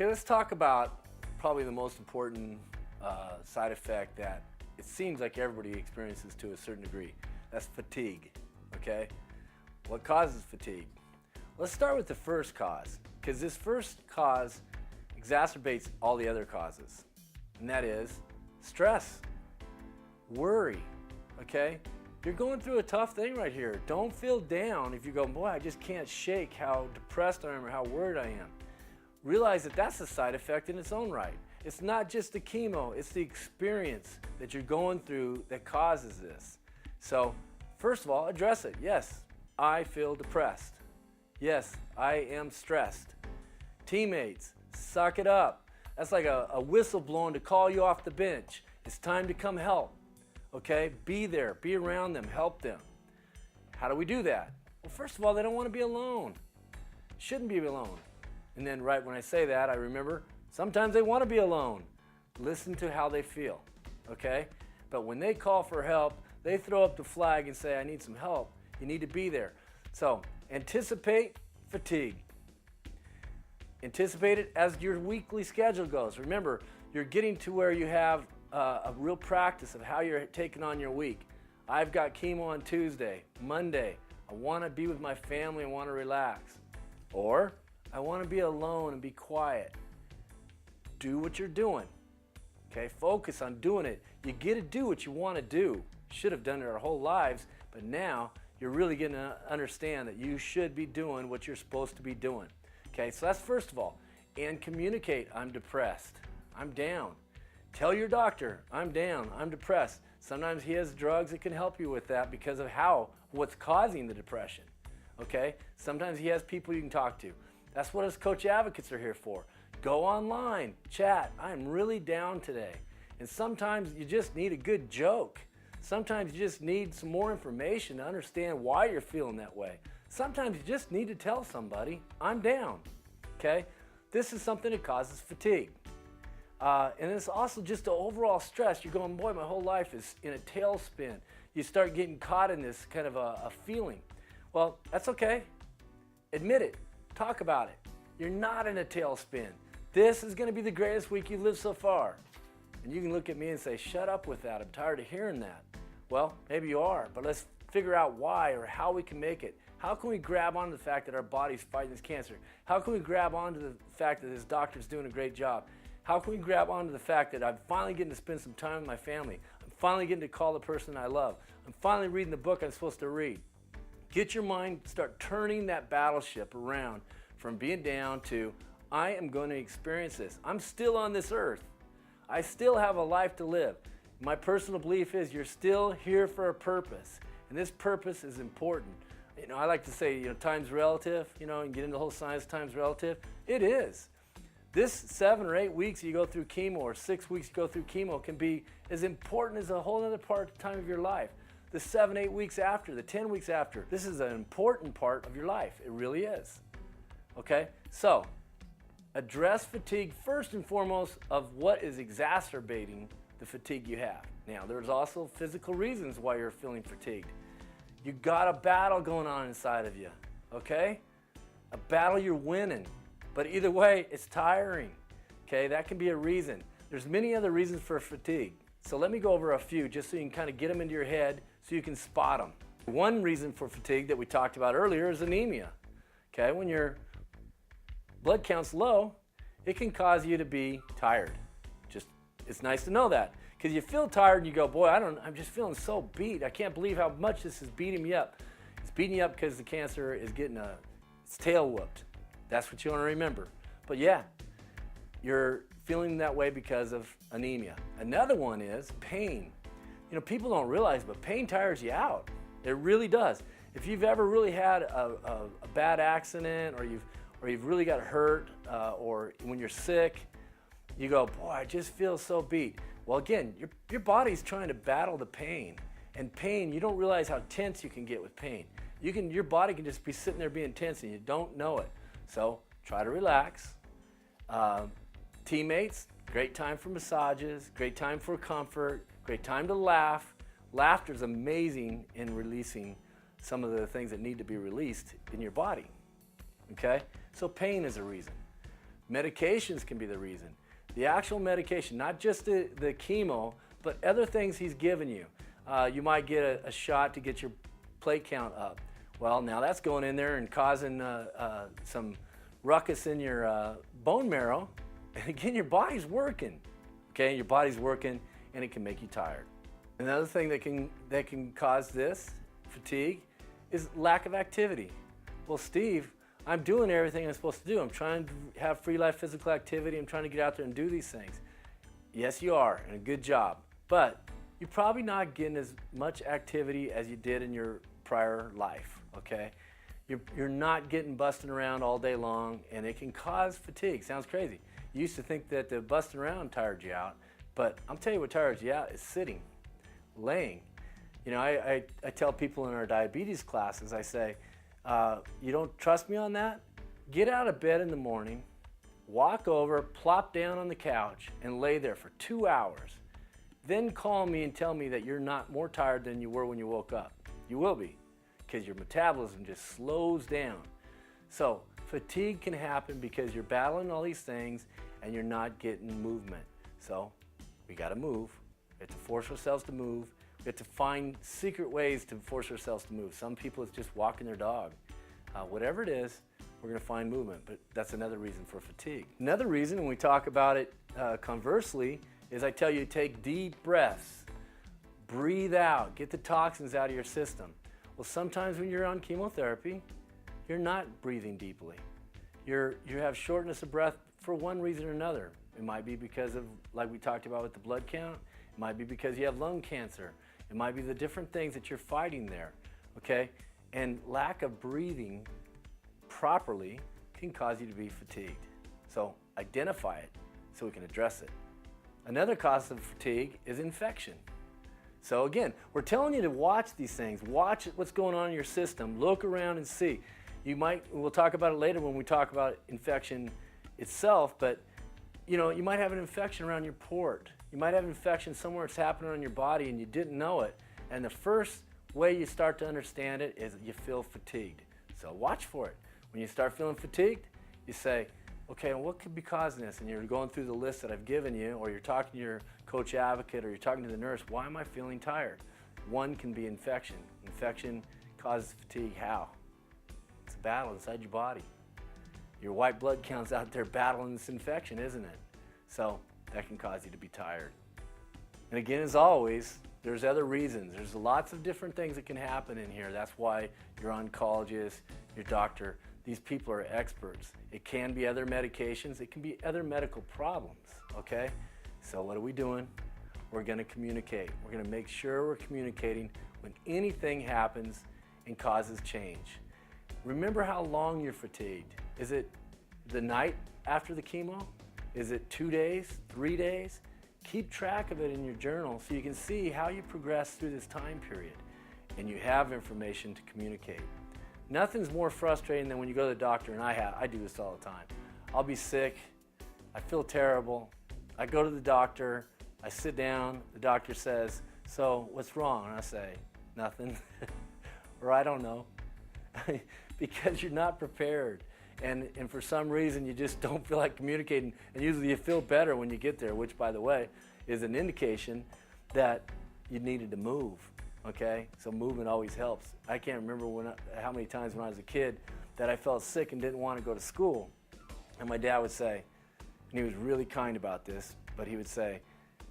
Okay, let's talk about probably the most important side effect that it seems like everybody experiences to a certain degree. That's fatigue, okay? What causes fatigue? Let's start with the first cause, because this first cause exacerbates all the other causes, and that is stress, worry, okay? You're going through a tough thing right here. Don't feel down if you go, boy, I just can't shake how depressed I am or how worried I am. Realize that that's a side effect in its own right. It's not just the chemo, it's the experience that you're going through that causes this. So, first of all, address it. Yes, I feel depressed. Yes, I am stressed. Teammates, suck it up. That's like a whistle blowing to call you off the bench. It's time to come help. Okay? Be there, be around them, help them. How do we do that? Well, first of all, they don't want to be alone. Shouldn't be alone. And then right when I say that, I remember sometimes they want to be alone. Listen to how they feel, okay? But when they call for help, they throw up the flag and say, I need some help. You need to be there. So anticipate fatigue. Anticipate it as your weekly schedule goes. Remember, you're getting to where you have a real practice of how you're taking on your week. I've got chemo on Tuesday, Monday. I want to be with my family and want to relax. Or I want to be alone and be quiet. Do what you're doing. Okay, focus on doing it. You get to do what you want to do. Should have done it our whole lives, but now you're really going to understand that you should be doing what you're supposed to be doing. Okay, so that's first of all. And communicate, I'm depressed. I'm down. Tell your doctor, I'm down, I'm depressed. Sometimes he has drugs that can help you with that because of what's causing the depression. Okay, sometimes he has people you can talk to. That's what us coach advocates are here for. Go online, chat. I'm really down today. And sometimes you just need a good joke. Sometimes you just need some more information to understand why you're feeling that way. Sometimes you just need to tell somebody, I'm down. Okay? This is something that causes fatigue. And it's also just the overall stress. You're going, boy, my whole life is in a tailspin. You start getting caught in this kind of a feeling. Well, that's okay. Admit it. Talk about it. You're not in a tailspin. This is going to be the greatest week you've lived so far. And you can look at me and say, shut up with that. I'm tired of hearing that. Well, maybe you are, but let's figure out why or how we can make it. How can we grab onto the fact that our body's fighting this cancer? How can we grab onto the fact that this doctor's doing a great job? How can we grab onto the fact that I'm finally getting to spend some time with my family? I'm finally getting to call the person I love. I'm finally reading the book I'm supposed to read. Get your mind, start turning that battleship around from being down to, I am going to experience this. I'm still on this earth. I still have a life to live. My personal belief is you're still here for a purpose, and this purpose is important. You know, I like to say, time's relative, and get into the whole science of time's relative. It is. This 7 or 8 weeks you go through chemo, or 6 weeks you go through chemo, can be as important as a whole other time of your life. The 7, 8 weeks after, the 10 weeks after, this is an important part of your life. It really is. Okay? So, address fatigue first and foremost of what is exacerbating the fatigue you have. Now, there's also physical reasons why you're feeling fatigued. You got a battle going on inside of you, okay? A battle you're winning. But either way, it's tiring, okay? That can be a reason. There's many other reasons for fatigue. So let me go over a few just so you can kind of get them into your head so you can spot them. One reason for fatigue that we talked about earlier is anemia, okay? When your blood count's low, it can cause you to be tired. It's nice to know that because you feel tired and you go, boy, I'm just feeling so beat. I can't believe how much this is beating me up. It's beating you up because the cancer is getting its tail whooped. That's what you want to remember. But yeah, you're feeling that way because of anemia. Another one is pain. People don't realize, but pain tires you out. It really does. If you've ever really had a bad accident, or you've really got hurt, or when you're sick, you go, boy, I just feel so beat. Well, again, your body's trying to battle the pain. And pain, you don't realize how tense you can get with pain. Your body can just be sitting there being tense and you don't know it. So try to relax. Teammates, great time for massages, great time for comfort, great time to laugh. Laughter is amazing in releasing some of the things that need to be released in your body. Okay? So pain is a reason. Medications can be the reason. The actual medication, not just the chemo, but other things he's given you. You might get a shot to get your plate count up. Well, now that's going in there and causing some ruckus in your bone marrow. And again, your body's working. Okay, your body's working, and it can make you tired. Another thing that can cause this fatigue is lack of activity. Well, Steve, I'm doing everything I'm supposed to do. I'm trying to have free life physical activity. I'm trying to get out there and do these things. Yes, you are, and a good job. But you're probably not getting as much activity as you did in your prior life, okay? You're not getting busting around all day long, and it can cause fatigue. Sounds crazy. You used to think that the busting around tired you out, but I'm telling you what tires you out is sitting, laying. You know, I tell people in our diabetes classes, I say, you don't trust me on that? Get out of bed in the morning, walk over, plop down on the couch, and lay there for 2 hours. Then call me and tell me that you're not more tired than you were when you woke up. You will be, because your metabolism just slows down. So fatigue can happen because you're battling all these things and you're not getting movement. So we got to move. We have to force ourselves to move. We have to find secret ways to force ourselves to move. Some people, it's just walking their dog. Whatever it is, we're going to find movement, but that's another reason for fatigue. Another reason, when we talk about it conversely, is I tell you to take deep breaths. Breathe out. Get the toxins out of your system. Well, sometimes when you're on chemotherapy, you're not breathing deeply. You have shortness of breath for one reason or another. It might be because of, like we talked about with the blood count. It might be because you have lung cancer. It might be the different things that you're fighting there, okay? And lack of breathing properly can cause you to be fatigued. So identify it so we can address it. Another cause of fatigue is infection. So again, we're telling you to watch these things. Watch what's going on in your system. Look around and see. We'll talk about it later when we talk about infection itself, but you know, you might have an infection around your port. You might have an infection somewhere it's happening on your body and you didn't know it. And the first way you start to understand it is you feel fatigued. So watch for it. When you start feeling fatigued, you say, okay, what could be causing this? And you're going through the list that I've given you, or you're talking to your coach advocate, or you're talking to the nurse. Why am I feeling tired? One can be infection. Infection causes fatigue. How? It's a battle inside your body. Your white blood count's out there battling this infection, isn't it? So that can cause you to be tired. And again, as always, there's other reasons. There's lots of different things that can happen in here. That's why your oncologist, your doctor, these people are experts. It can be other medications. It can be other medical problems, okay? So what are we doing? We're going to communicate. We're going to make sure we're communicating when anything happens and causes change. Remember how long you're fatigued. Is it the night after the chemo? Is it 2 days, 3 days? Keep track of it in your journal so you can see how you progress through this time period and you have information to communicate. Nothing's more frustrating than when you go to the doctor, and I do this all the time. I'll be sick, I feel terrible, I go to the doctor, I sit down, the doctor says, so what's wrong? And I say, nothing, or I don't know, because you're not prepared. And for some reason, you just don't feel like communicating. And usually you feel better when you get there, which, by the way, is an indication that you needed to move, okay? So movement always helps. I can't remember how many times when I was a kid that I felt sick and didn't want to go to school. And my dad would say, and he was really kind about this, but he would say,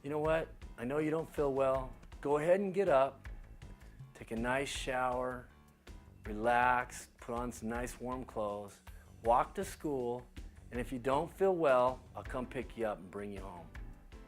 you know what? I know you don't feel well. Go ahead and get up, take a nice shower, relax, put on some nice warm clothes, walk to school, and if you don't feel well, I'll come pick you up and bring you home.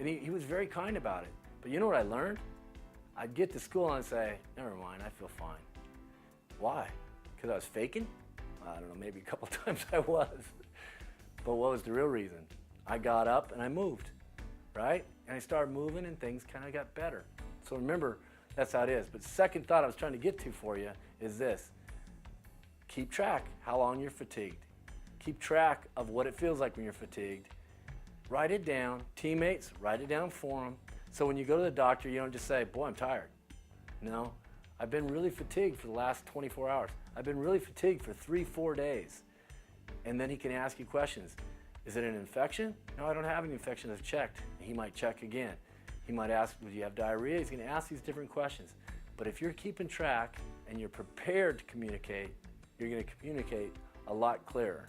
And he was very kind about it. But you know what I learned? I'd get to school and I'd say, never mind, I feel fine. Why? Because I was faking? I don't know, maybe a couple times I was. But what was the real reason? I got up and I moved, right? And I started moving and things kind of got better. So remember, that's how it is. But the second thought I was trying to get to for you is this. Keep track how long you're fatigued. Keep track of what it feels like when you're fatigued. Write it down. Teammates, write it down for them. So when you go to the doctor, you don't just say, boy, I'm tired. No, I've been really fatigued for the last 24 hours. I've been really fatigued for 3-4 days. And then he can ask you questions. Is it an infection? No, I don't have any infection. I've checked. He might check again. He might ask, do you have diarrhea? He's going to ask these different questions. But if you're keeping track and you're prepared to communicate, you're going to communicate a lot clearer.